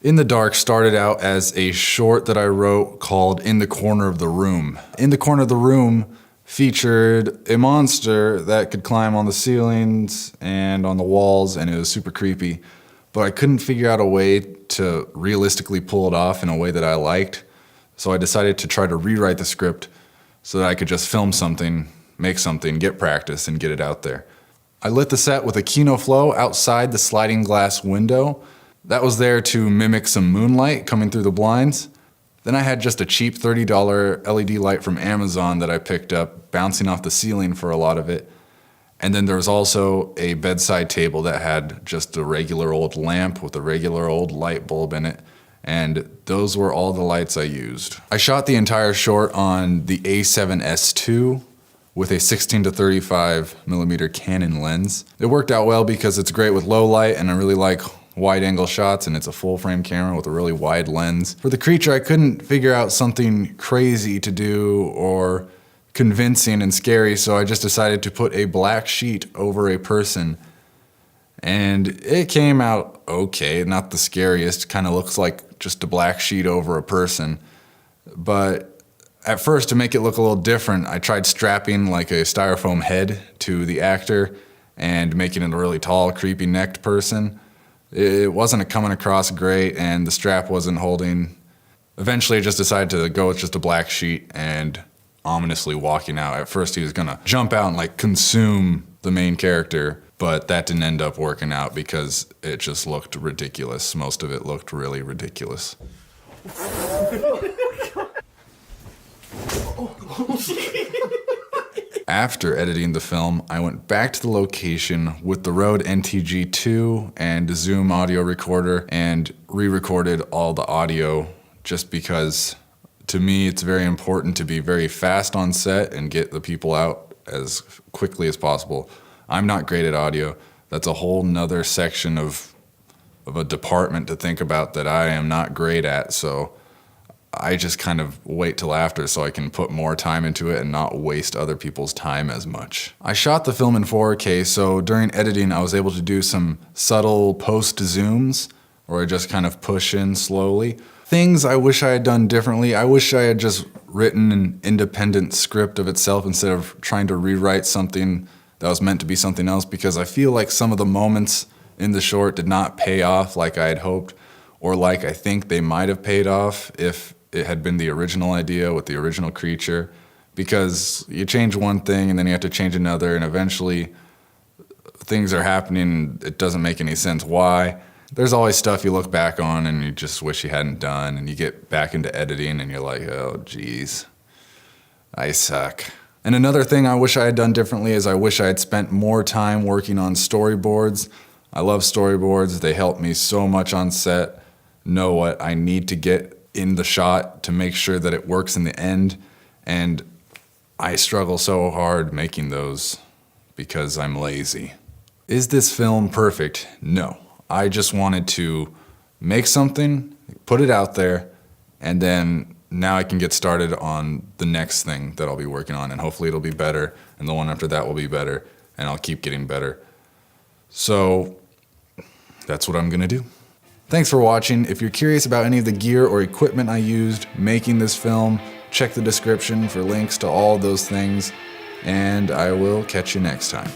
In the Dark started out as a short that I wrote called In the Corner of the Room. In the Corner of the Room featured a monster that could climb on the ceilings and on the walls, and it was super creepy. But I couldn't figure out a way to realistically pull it off in a way that I liked. So I decided to try to rewrite the script so that I could just film something, make something, get practice, and get it out there. I lit the set with a Kino Flow outside the sliding glass window. That was there to mimic some moonlight coming through the blinds. Then I had just a cheap $30 LED light from Amazon that I picked up, bouncing off the ceiling for a lot of it. And then there was also a bedside table that had just a regular old lamp with a regular old light bulb in it. And those were all the lights I used. I shot the entire short on the A7S II with a 16-35mm Canon lens. It worked out well because it's great with low light, and I really like wide angle shots, and it's a full frame camera with a really wide lens. For the creature, I couldn't figure out something crazy to do or convincing and scary, so I just decided to put a black sheet over a person. And it came out okay, not the scariest, kind of looks like just a black sheet over a person. But at first, to make it look a little different, I tried strapping like a styrofoam head to the actor and making it a really tall, creepy necked person. It wasn't coming across great, and the strap wasn't holding. Eventually, I just decided to go with just a black sheet and ominously walking out. At first, he was gonna jump out and like consume the main character, but that didn't end up working out because it just looked ridiculous. Most of it looked really ridiculous. After editing the film, I went back to the location with the Rode NTG2 and a Zoom audio recorder and re-recorded all the audio, just because to me it's very important to be very fast on set and get the people out as quickly as possible. I'm not great at audio. That's a whole nother section of a department to think about that I am not great at, so I just kind of wait till after so I can put more time into it and not waste other people's time as much. I shot the film in 4K, so during editing I was able to do some subtle post-zooms where I just kind of push in slowly. Things I wish I had done differently. I wish I had just written an independent script of itself instead of trying to rewrite something that was meant to be something else, because I feel like some of the moments in the short did not pay off like I had hoped, or like I think they might have paid off if it had been the original idea with the original creature, because you change one thing and then you have to change another, and eventually things are happening and it doesn't make any sense why. There's always stuff you look back on and you just wish you hadn't done, and you get back into editing and you're like, oh geez, I suck. And another thing I wish I had done differently is I wish I had spent more time working on storyboards. I love storyboards. They help me so much on set, know what I need to get in the shot to make sure that it works in the end, and I struggle so hard making those because I'm lazy. Is this film perfect? No. I just wanted to make something, put it out there, and then now I can get started on the next thing that I'll be working on, and hopefully it'll be better, and the one after that will be better, and I'll keep getting better. So that's what I'm gonna do. Thanks for watching. If you're curious about any of the gear or equipment I used making this film, check the description for links to all those things, and I will catch you next time.